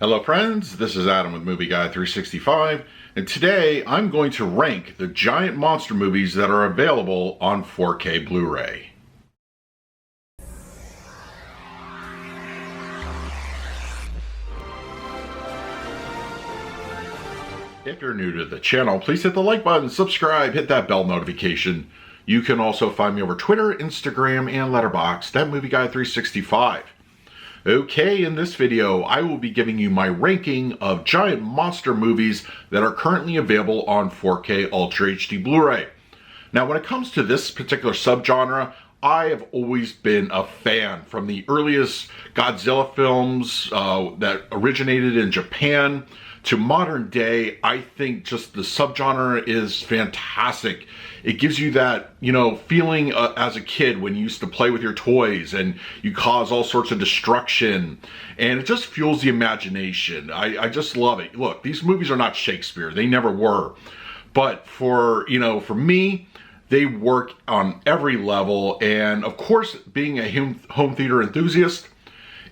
Hello friends, this is Adam with Movie Guy 365, and today I'm going to rank the giant monster movies that are available on 4K Blu-ray. If you're new to the channel, please hit the like button, subscribe, hit that bell notification. You can also find me over Twitter, Instagram, and Letterboxd at Movie Guy 365. Okay, in this video, I will be giving you my ranking of giant monster movies that are currently available on 4K Ultra HD Blu-ray. Now, when it comes to this particular subgenre, I have always been a fan from the earliest Godzilla films that originated in Japan to modern day. I think just the subgenre is fantastic. It gives you that, feeling as a kid when you used to play with your toys and you cause all sorts of destruction, and it just fuels the imagination. I just love it. Look, these movies are not Shakespeare. They never were. But for me, they work on every level. And of course, being a home theater enthusiast,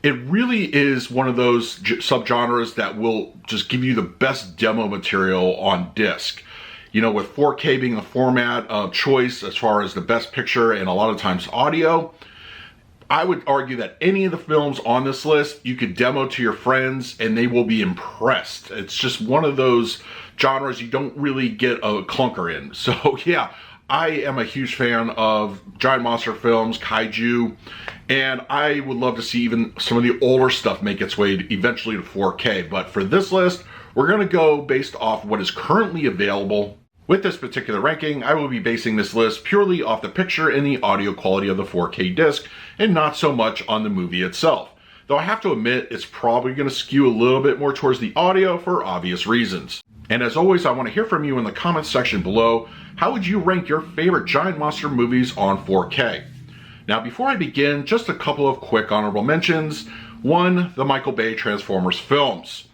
it really is one of those subgenres that will just give you the best demo material on disc. With 4K being the format of choice as far as the best picture and a lot of times audio, I would argue that any of the films on this list, you could demo to your friends and they will be impressed. It's just one of those genres you don't really get a clunker in. So yeah, I am a huge fan of giant monster films, kaiju, and I would love to see even some of the older stuff make its way eventually to 4K. But for this list, we're going to go based off what is currently available. With this particular ranking, I will be basing this list purely off the picture and the audio quality of the 4K disc, and not so much on the movie itself. Though I have to admit, it's probably going to skew a little bit more towards the audio for obvious reasons. And as always, I want to hear from you in the comments section below. How would you rank your favorite giant monster movies on 4K? Now, before I begin, just a couple of quick honorable mentions. One, the Michael Bay Transformers films.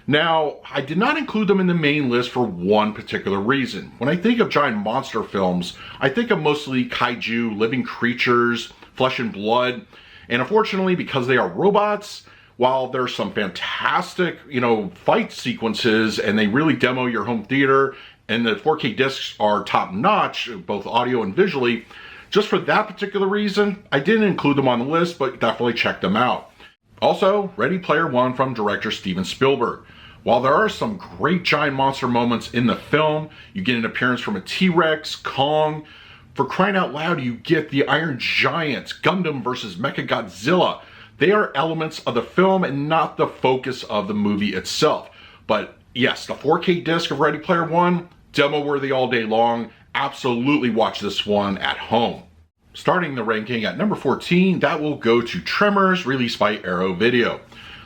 Now, I did not include them in the main list for one particular reason. When I think of giant monster films, I think of mostly kaiju, living creatures, flesh and blood. And unfortunately, because they are robots, while there's some fantastic, fight sequences and they really demo your home theater and the 4K discs are top notch, both audio and visually, just for that particular reason, I didn't include them on the list, but definitely check them out. Also, Ready Player One from director Steven Spielberg. While there are some great giant monster moments in the film, you get an appearance from a T-Rex, Kong. For crying out loud, you get the Iron Giant, Gundam versus Mechagodzilla. They are elements of the film and not the focus of the movie itself. But yes, the 4K disc of Ready Player One, demo worthy all day long. Absolutely watch this one at home. Starting the ranking at number 14, that will go to Tremors, released by Arrow Video.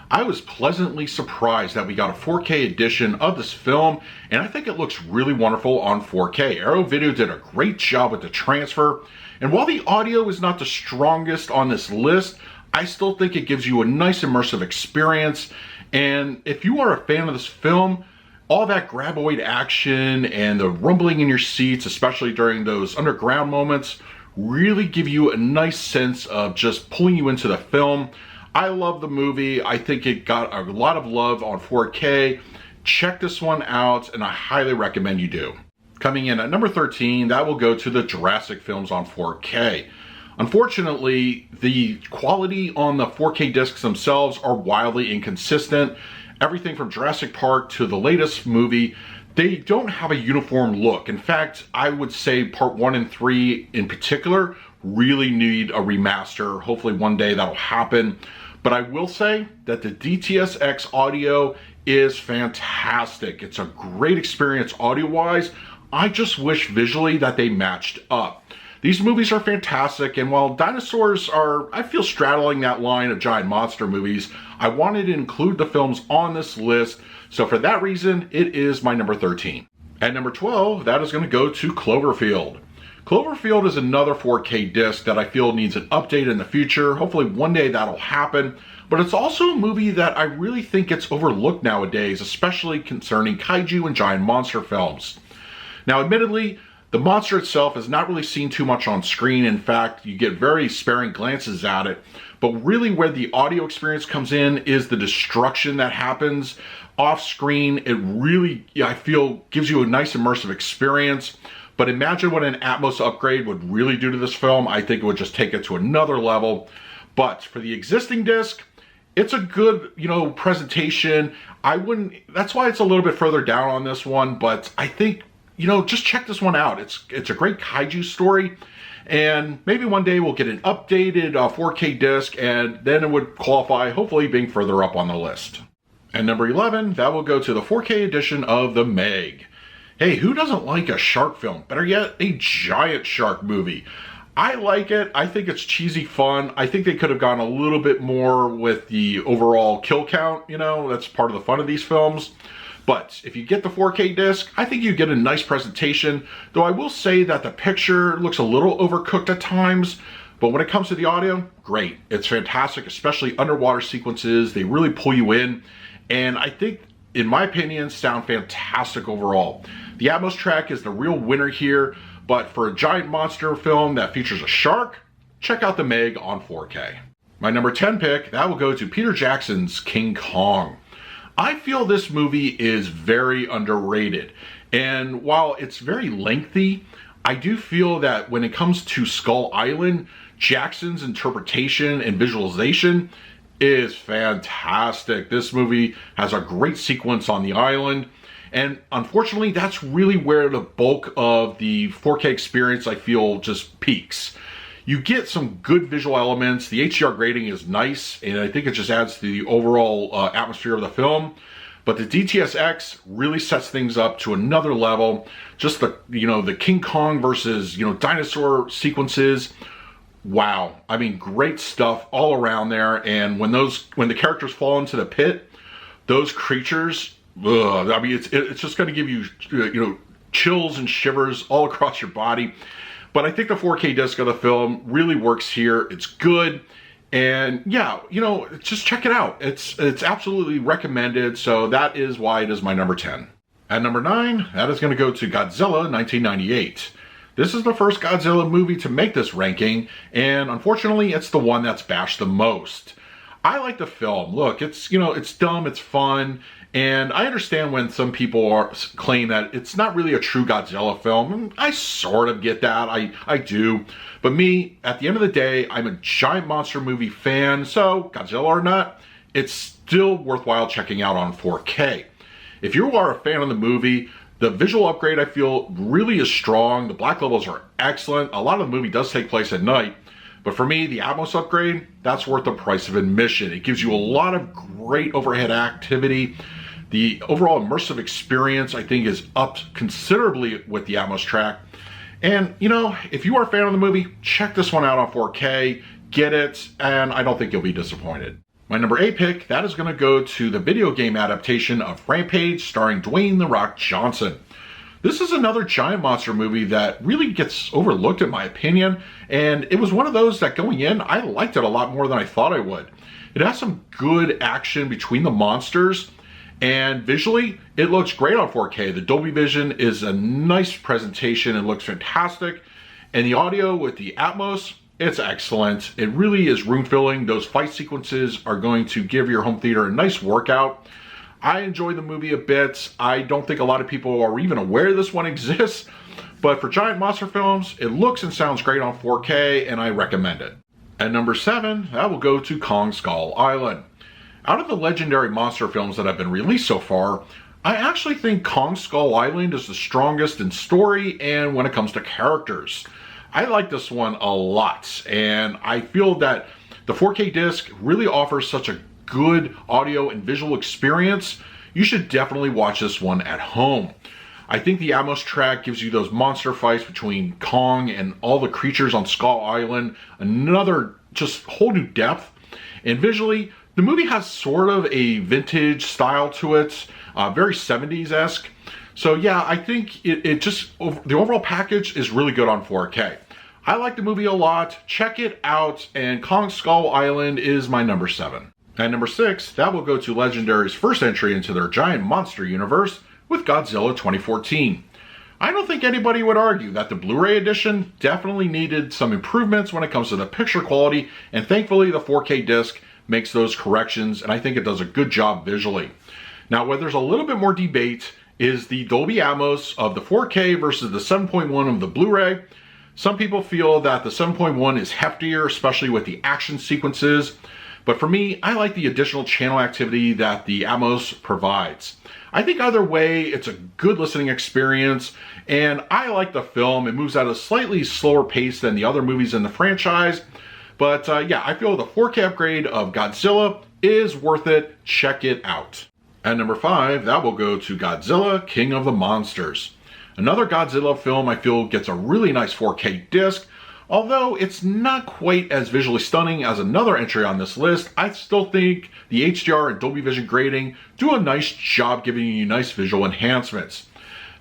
I was pleasantly surprised that we got a 4K edition of this film, and I think it looks really wonderful on 4K. Arrow Video did a great job with the transfer, and while the audio is not the strongest on this list, I still think it gives you a nice immersive experience. And if you are a fan of this film, all that graboid action and the rumbling in your seats, especially during those underground moments, really give you a nice sense of just pulling you into the film. I love the movie. I think it got a lot of love on 4K. Check this one out, and I highly recommend you do. Coming in at number 13, that will go to the Jurassic films on 4K. Unfortunately, the quality on the 4K discs themselves are wildly inconsistent. Everything from Jurassic Park to the latest movie, they don't have a uniform look. In fact, I would say part 1 and 3 in particular really need a remaster. Hopefully one day that'll happen. But I will say that the DTS:X audio is fantastic. It's a great experience audio-wise. I just wish visually that they matched up. These movies are fantastic, and while dinosaurs are, I feel, straddling that line of giant monster movies, I wanted to include the films on this list, so for that reason, it is my number 13. At number 12, that is going to go to Cloverfield. Cloverfield is another 4K disc that I feel needs an update in the future. Hopefully one day that'll happen, but it's also a movie that I really think gets overlooked nowadays, especially concerning kaiju and giant monster films. Now, admittedly, The monster itself is not really seen too much on screen. In fact, you get very sparing glances at it. But really where the audio experience comes in is the destruction that happens off screen. It really, I feel, gives you a nice immersive experience. But imagine what an Atmos upgrade would really do to this film. I think it would just take it to another level. But for the existing disc, it's a good, presentation. That's why it's a little bit further down on this one. But I think, just check this one out. It's a great kaiju story. And maybe one day we'll get an updated 4K disc, and then it would qualify, hopefully being further up on the list. And number 11, that will go to the 4K edition of The Meg. Hey, who doesn't like a shark film? Better yet, a giant shark movie. I like it. I think it's cheesy fun. I think they could have gone a little bit more with the overall kill count. That's part of the fun of these films. But if you get the 4K disc, I think you get a nice presentation, though I will say that the picture looks a little overcooked at times, but when it comes to the audio, great. It's fantastic, especially underwater sequences. They really pull you in, and I think, in my opinion, sound fantastic overall. The Atmos track is the real winner here, but for a giant monster film that features a shark, check out The Meg on 4K. My number 10 pick, that will go to Peter Jackson's King Kong. I feel this movie is very underrated, and while it's very lengthy, I do feel that when it comes to Skull Island, Jackson's interpretation and visualization is fantastic. This movie has a great sequence on the island, and unfortunately, that's really where the bulk of the 4K experience, I feel, just peaks. You get some good visual elements. The HDR grading is nice, and I think it just adds to the overall atmosphere of the film. But the DTSX really sets things up to another level. Just the King Kong versus dinosaur sequences. Wow, I mean, great stuff all around there. And when the characters fall into the pit, those creatures, I mean, it's just going to give you chills and shivers all across your body. But I think the 4K disc of the film really works here. It's good. And yeah, just check it out. It's absolutely recommended. So that is why it is my number 10. At number 9, that is going to go to Godzilla 1998. This is the first Godzilla movie to make this ranking. And unfortunately, it's the one that's bashed the most. I like the film. Look, it's dumb, it's fun. And I understand when some people claim that it's not really a true Godzilla film. And I sort of get that. I do. But me, at the end of the day, I'm a giant monster movie fan. So Godzilla or not, it's still worthwhile checking out on 4K. If you are a fan of the movie, the visual upgrade, I feel, really is strong. The black levels are excellent. A lot of the movie does take place at night. But for me, the Atmos upgrade, that's worth the price of admission. It gives you a lot of great overhead activity. The overall immersive experience, I think, is upped considerably with the Atmos track. And, if you are a fan of the movie, check this one out on 4K, get it, and I don't think you'll be disappointed. My number 8 pick, that is going to go to the video game adaptation of Rampage, starring Dwayne "The Rock" Johnson. This is another giant monster movie that really gets overlooked in my opinion, and it was one of those that going in, I liked it a lot more than I thought I would. It has some good action between the monsters, and visually, it looks great on 4K. The Dolby Vision is a nice presentation. It looks fantastic. And the audio with the Atmos, it's excellent. It really is room-filling. Those fight sequences are going to give your home theater a nice workout. I enjoy the movie a bit. I don't think a lot of people are even aware this one exists. But for giant monster films, it looks and sounds great on 4K, and I recommend it. At number 7, that will go to Kong Skull Island. Out of the legendary monster films that have been released so far, I actually think Kong Skull Island is the strongest in story and when it comes to characters. I like this one a lot, and I feel that the 4K disc really offers such a good audio and visual experience. You should definitely watch this one at home. I think the Atmos track gives you those monster fights between Kong and all the creatures on Skull Island another just whole new depth. And visually, the movie has sort of a vintage style to it, very 70s-esque. So yeah, I think the overall package is really good on 4K. I like the movie a lot. Check it out, and Kong Skull Island is my number 7. At number 6, that will go to Legendary's first entry into their giant monster universe with Godzilla 2014. I don't think anybody would argue that the Blu-ray edition definitely needed some improvements when it comes to the picture quality, and thankfully the 4K disc makes those corrections, and I think it does a good job visually. Now, where there's a little bit more debate is the Dolby Atmos of the 4K versus the 7.1 of the Blu-ray. Some people feel that the 7.1 is heftier, especially with the action sequences. But for me, I like the additional channel activity that the Atmos provides. I think either way, it's a good listening experience, and I like the film. It moves at a slightly slower pace than the other movies in the franchise. But yeah, I feel the 4K upgrade of Godzilla is worth it. Check it out. At number 5, that will go to Godzilla, King of the Monsters. Another Godzilla film I feel gets a really nice 4K disc. Although it's not quite as visually stunning as another entry on this list, I still think the HDR and Dolby Vision grading do a nice job giving you nice visual enhancements.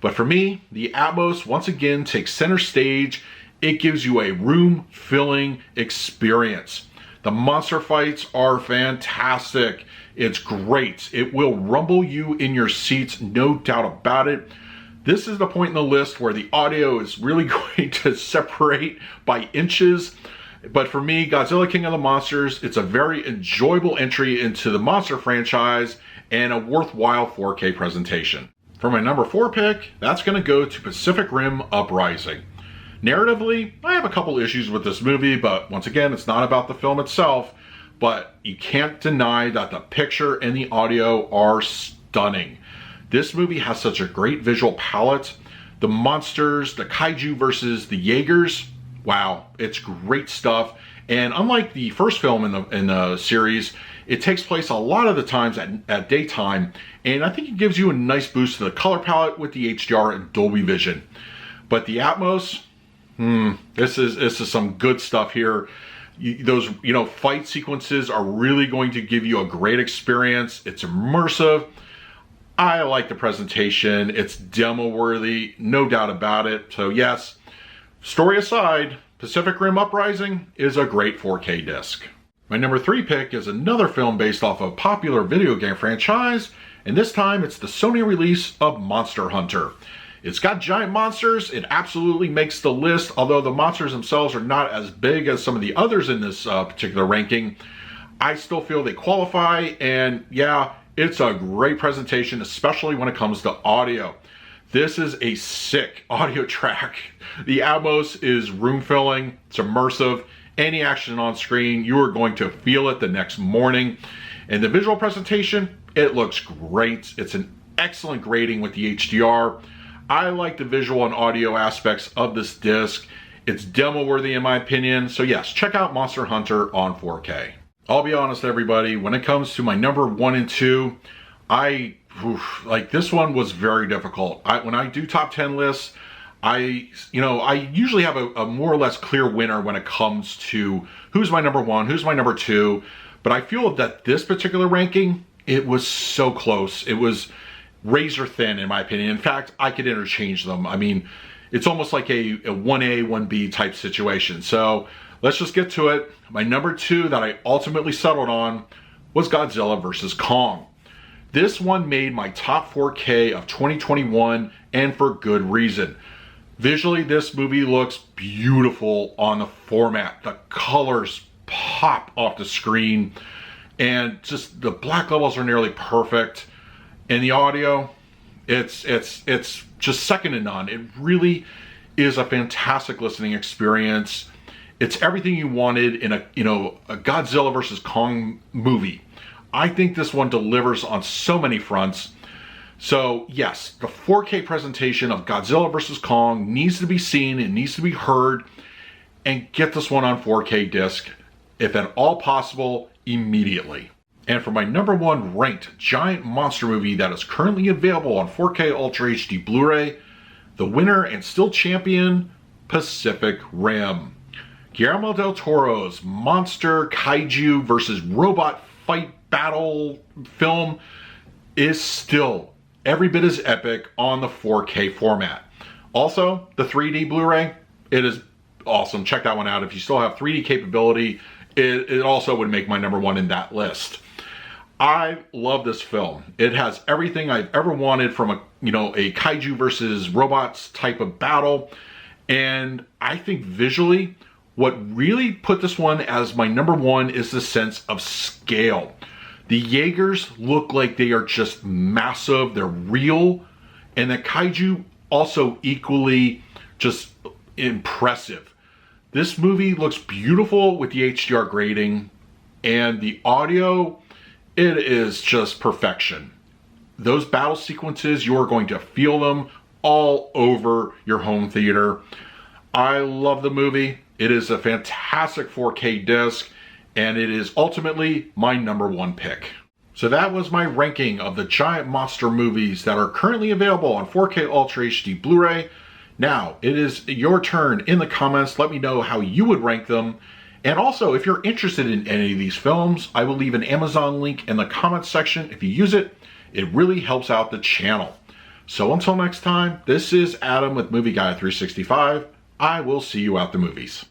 But for me, the Atmos once again takes center stage. It gives you a room-filling experience. The monster fights are fantastic. It's great. It will rumble you in your seats, no doubt about it. This is the point in the list where the audio is really going to separate by inches. But for me, Godzilla King of the Monsters, it's a very enjoyable entry into the monster franchise and a worthwhile 4K presentation. For my number 4 pick, that's going to go to Pacific Rim Uprising. Narratively, I have a couple issues with this movie, but once again, it's not about the film itself. But you can't deny that the picture and the audio are stunning. This movie has such a great visual palette. The monsters, the kaiju versus the Jaegers, wow, it's great stuff. And unlike the first film in the series, it takes place a lot of the times at daytime, and I think it gives you a nice boost to the color palette with the HDR and Dolby Vision. But the Atmos, this is some good stuff here. Those fight sequences are really going to give you a great experience. It's immersive. I like the presentation. It's demo worthy, no doubt about it. So yes, story aside, Pacific Rim Uprising is a great 4K disc. My number 3 pick is another film based off a popular video game franchise, and this time it's the Sony release of Monster Hunter. It's got giant monsters. It absolutely makes the list, although the monsters themselves are not as big as some of the others in this particular ranking. I still feel they qualify, and yeah, it's a great presentation, especially when it comes to audio. This is a sick audio track. The Atmos is room-filling, it's immersive. Any action on screen, you are going to feel it the next morning. And the visual presentation, it looks great. It's an excellent grading with the HDR. I like the visual and audio aspects of this disc. It's demo worthy in my opinion. So yes, check out Monster Hunter on 4K. I'll be honest, everybody, when it comes to my number 1 and 2, this one was very difficult. When I do top 10 lists, I usually have a more or less clear winner when it comes to who's my number 1, who's my number 2. But I feel that this particular ranking, it was so close. It was razor thin in my opinion. In fact, I could interchange them. I mean, it's almost like a 1A, 1B type situation. So let's just get to it. My number 2 that I ultimately settled on was Godzilla vs. Kong. This one made my top 4K of 2021, and for good reason. Visually, this movie looks beautiful on the format. The colors pop off the screen, and just the black levels are nearly perfect. And the audio, it's just second to none. It really is a fantastic listening experience. It's everything you wanted in a Godzilla vs. Kong movie. I think this one delivers on so many fronts. So yes, the 4K presentation of Godzilla vs. Kong needs to be seen, it needs to be heard, and get this one on 4K disc, if at all possible, immediately. And for my number 1 ranked giant monster movie that is currently available on 4K Ultra HD Blu-ray, the winner and still champion, Pacific Rim. Guillermo del Toro's monster kaiju versus robot fight battle film is still every bit as epic on the 4K format. Also, the 3D Blu-ray, it is awesome. Check that one out. If you still have 3D capability, it also would make my number 1 in that list. I love this film. It has everything I've ever wanted from a kaiju versus robots type of battle. And I think visually, what really put this one as my number one is the sense of scale. The Jaegers look like they are just massive, they're real, and the kaiju also equally just impressive. This movie looks beautiful with the HDR grading, and the audio, it is just perfection. Those battle sequences, you're going to feel them all over your home theater. I love the movie. It is a fantastic 4K disc, and it is ultimately my number one pick. So that was my ranking of the giant monster movies that are currently available on 4K Ultra HD Blu-ray. Now, it is your turn in the comments. Let me know how you would rank them. And also, if you're interested in any of these films, I will leave an Amazon link in the comments section. If you use it, it really helps out the channel. So until next time, this is Adam with Movie Guy 365. I will see you at the movies.